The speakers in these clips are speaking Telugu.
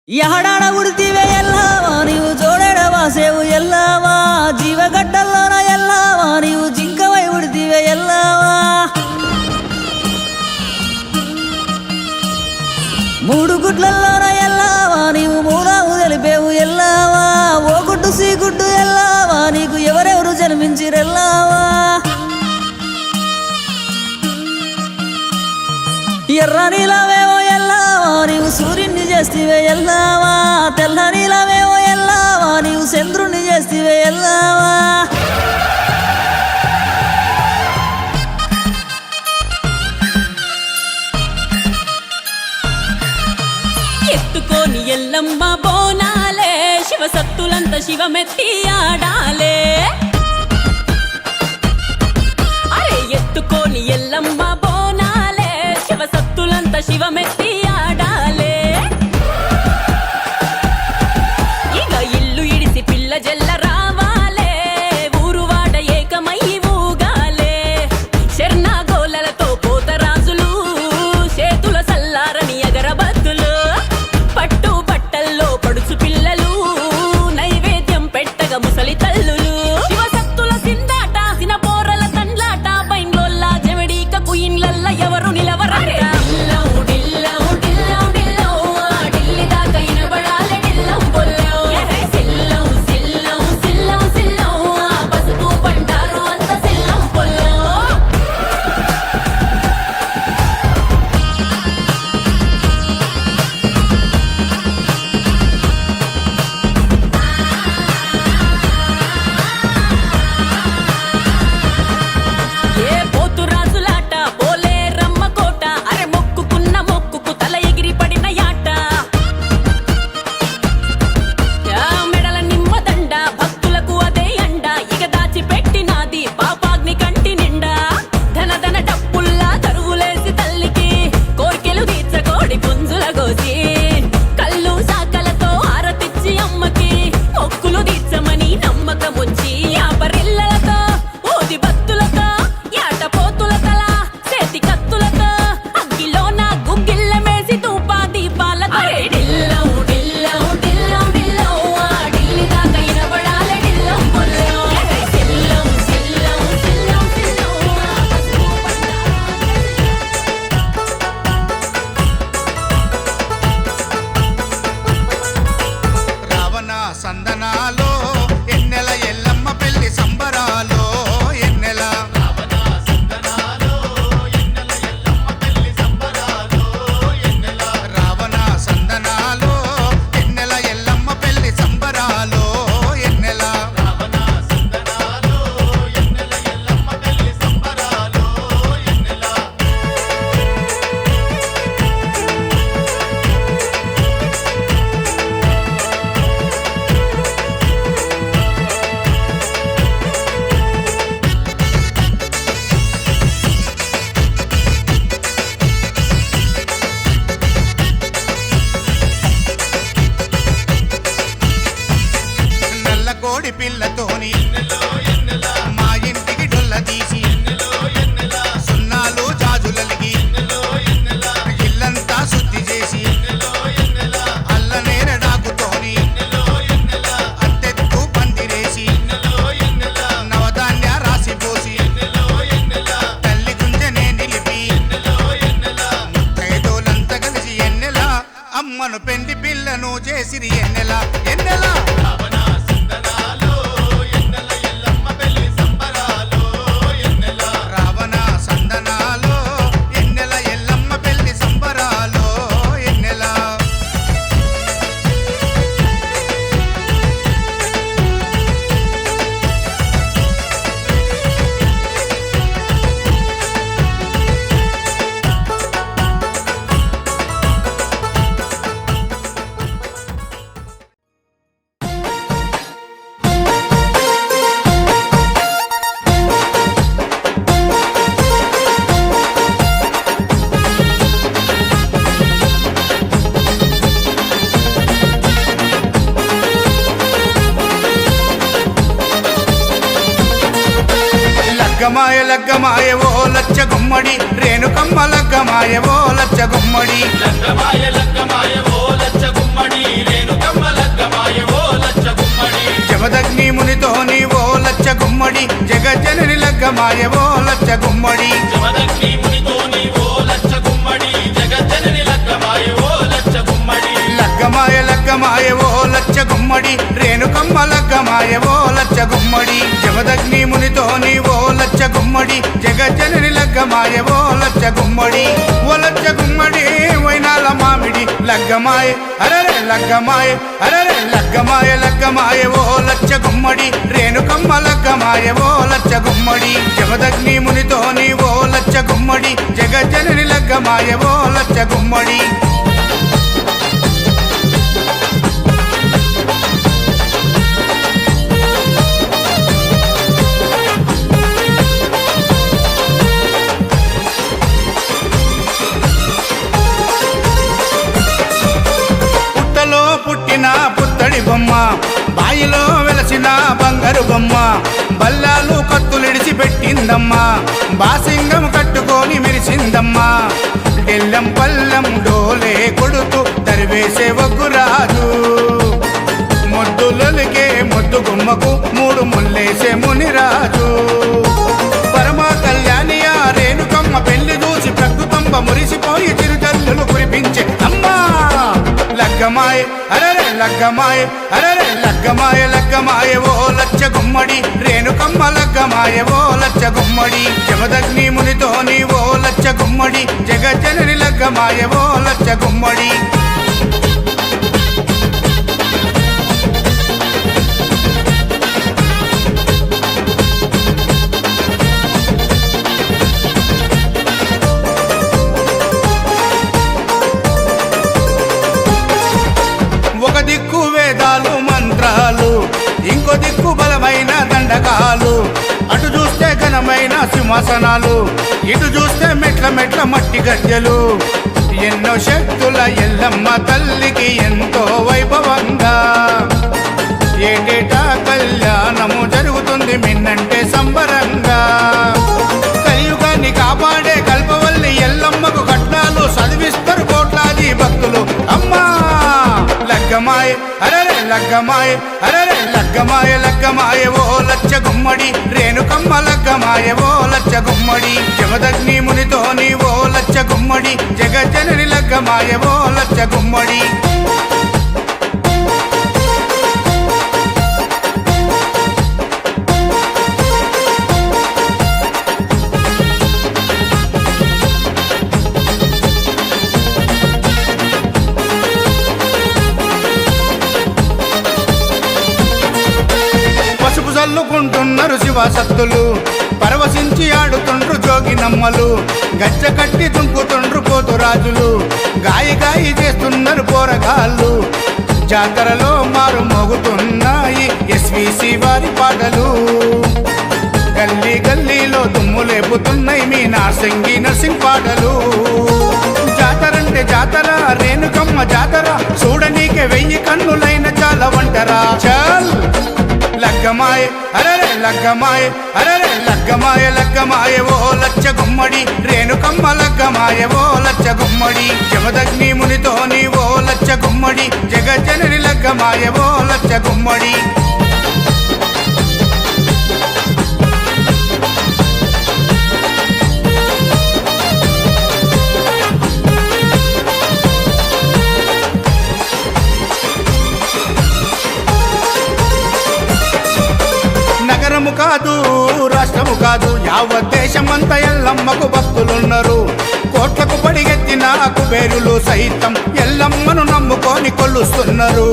ఎహడాడ ఉడితివే ఎల్లావా నీవు జోడెడ వాసేవు ఎల్లావా జీవగడ్డల్లోన ఎల్లావా నీవు జింకవై ఉడితివే ఎల్లావా మూడు గుడ్లల్లోన ఎల్లావా నీవు మూలావు తెలిపేవు ఎల్లావా ఓ గుడ్డు సీ గుడ్డు ఎల్లావా నీకు ఎవరెవరు జన్మించిరెల్లావా ఎర్ర నీలవేవో ఎల్లావా నీవు సూర్యుని చేస్తేవే ఎల్లావా తెల్ల నీలవేవో ఎల్లావా నీవు చంద్రుని చేస్తేవే ఎల్లావా ఎత్తుకోని ఎల్లమ్మ బోనాలే శివసత్తులంత శివమెత్తి ఆడాలే అరే ఎత్తుకోని ఎల్లమ్మ బోనాలే శివసత్తులంత శివమెత్తి ఆడాలే ఇక ఇల్లు ఇడిసి పిల్ల జల్ల రావాలే ఊరువాడ ఏకమై ఊగాలే శర్ణ గోలలతో పోతరాజులు చేతుల సల్లారని అగరబత్తులు పట్టు బట్టల్లో పడుచు పిల్లలు నైవేద్యం పెట్టగ ముసలి తల్లులు లగ్గమాయ లగ్గమాయ ఓ లచ్చ గుమ్మడి రేణుకమ్మ లగ్గమాయ ఓ లచ్చ గుమ్మడి లగ్గమాయ లగ్గమాయ ఓ లచ్చ గుమ్మడి రేణుకమ్మ లగ్గమాయ ఓ లచ్చ గుమ్మడి జమదగ్ని మునితోని ఓ లచ్చ గుమ్మడి జగజ్జనని లగ్గమాయ ఓ లచ్చ గుమ్మడి జమదగ్ని మునితోని ఓ లచ్చ గుమ్మడి జగజ్జనని లగ్గమాయ ఓ లచ్చ గుమ్మడి లగ్గమాయ లగ్గమాయ ఓ లచ్చ గుమ్మడి రేణుకమ్మ లగ్గమాయ ఓ లచ్చ గుమ్మడి జమదగ్ని మునితోని ఓ లచ్చ గుమ్మడి జగజ్జనని లగ్గమాయ ఓ లచ్చ గుమ్మడి ఓ లచ్చ గుమ్మడి వైనాల మామిడి లగ్గమాయ అరరే లగ్గమాయ అరరే లగ్గమాయ లగ్గమాయ ఓ లచ్చ గుమ్మడి రేణుకమ్మ లగ్గమాయ ఓ లచ్చ గుమ్మడి జమదగ్ని మునితోని ఓ లచ్చ గుమ్మడి జగజ్జనని లగ్గమాయ ఓ లచ్చ గుమ్మడి పుట్టిన పుత్తడి బొమ్మ బాయిలో వెలసిన బంగారు బొమ్మ బల్లాలు కత్తులిడిచి పెట్టిందమ్మా బాసింగం కట్టుకొని మెరిసిందమ్మా డెల్లం పల్లం డోలే కొడుతూ తరివేసే ఒగ్గురాజు మొద్దులకే మొద్దు గుమ్మకు మూడు ముల్లేసే మునిరాజు పరమ కళ్యాణియ రేణుకమ్మ పెళ్లి చూసి ప్రకృతంబ మురిసిపోయి చిరుజల్లులు కురిపించే అమ్మా లగ్గమాయ అరరే లగ్గమాయ అరరే లగ్గమాయ లగ్గమాయ ఓ లచ్చ గుమ్మడి రేణుకమ్మ లగ్గమాయ ఓ లచ్చ గుమ్మడి జమదగ్ని మునితోని ఓ లచ్చ గుమ్మడి జగజ్జనని లగ్గమాయ ఓ లచ్చ గుమ్మడి ఒక దిక్కు వేదాలు మంత్రాలు ఇంకో దిక్కు బలమైన దండకాలు అటు చూస్తే ఘనమైన సింహాసనాలు ఇటు చూస్తే మెట్ల మెట్ల మట్టి గజ్జలు ఎన్నో శక్తుల ఎల్లమ్మ తల్లికి ఎంతో వైభవంగా ఏటేటా కళ్యాణము జరుగుతుంది మిన్నంటే సంబరంగా కలియుగాన్ని కాపాడే కల్పవల్లి ఎల్లమ్మకు కట్నాలు చదివిస్తారు కోట్లాది భక్తులు అమ్మా లగ్గమాయ అరరే లగ్గమాయ అరరే లగ్గమాయ లగ్గమాయ ఓ లచ్చ గుమ్మడి రేణుకమ్మ లగ్గమాయ ఓ లచ్చ గుమ్మడి జమదగ్ని మునితోని ఓ లచ్చ గుమ్మడి జగజ్జనని లగ్గమాయ ఓ లచ్చ గుమ్మడి చల్లుకుంటున్నారు శివసత్తులు పరవశించి ఆడుతుండ్రు జోగినమ్మలు గచ్చ కట్టి తుంకుతుండ్రు పోతురాజులు గాయి గాయి చేస్తున్నారు పోరగాళ్ళు జాతరలో మారు మోగుతున్నాయి ఎస్విసి వారి పాటలు గల్లీ గల్లీలో దుమ్ము లేపుతున్నాయి మీ నార్సింగి నర్సింగ్ పాటలు జాతరంటే జాతర రేణుకమ్మ జాతర చూడనీకే 1000 కన్నులైన చాలా వంటరా చల్ లగ్గమాయ అరరే లగ్గమాయ అరరే లగ్గమాయ లగ్గమాయ ఓ లచ్చ గుమ్మడి రేణుకమ్మ లగ్గమాయ ఓ లచ్చ గుమ్మడి జమదగ్ని మునితోని ఓ లచ్చ గుమ్మడి జగజ్జనని లగ్గమాయ ఓ లచ్చ గుమ్మడి నగరము కాదు రాష్ట్రము కాదు యావత్ దేశమంతా ఎల్లమ్మకు భక్తులున్నారు కోట్లకు పడిగెత్తిన కుబేరులు సైతం ఎల్లమ్మను నమ్ముకొని కొలుస్తున్నారు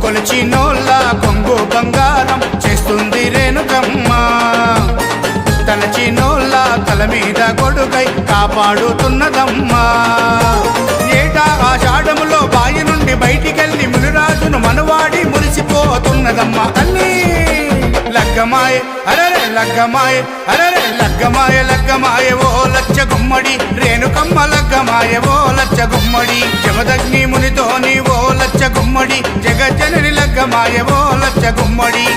కొలిచినోళ్ళ కొంగు బంగారం చేస్తుంది రేణుకమ్మ తలచినోళ్ళ తల మీద గొడుగై కాపాడుతున్నదమ్మా ఏటా ఆషాఢములో బాయి నుండి బయటికెళ్ళి మునిరాజును మనవాడి మురిసిపోతున్నదమ్మా తల్లి లగ్గమాయ అరరే లగ్గమాయ అరరే లగ్గమాయ లగ్గమాయ ఓ లచ్చ గుమ్మడి రేణుకమ్మ లగ్గమాయ ఓ లచ్చ గుమ్మడి జమదగ్ని మునితోని ఓ లచ్చ గుమ్మడి జగజ్జనని లగ్గమాయ ఓ లచ్చ గుమ్మడి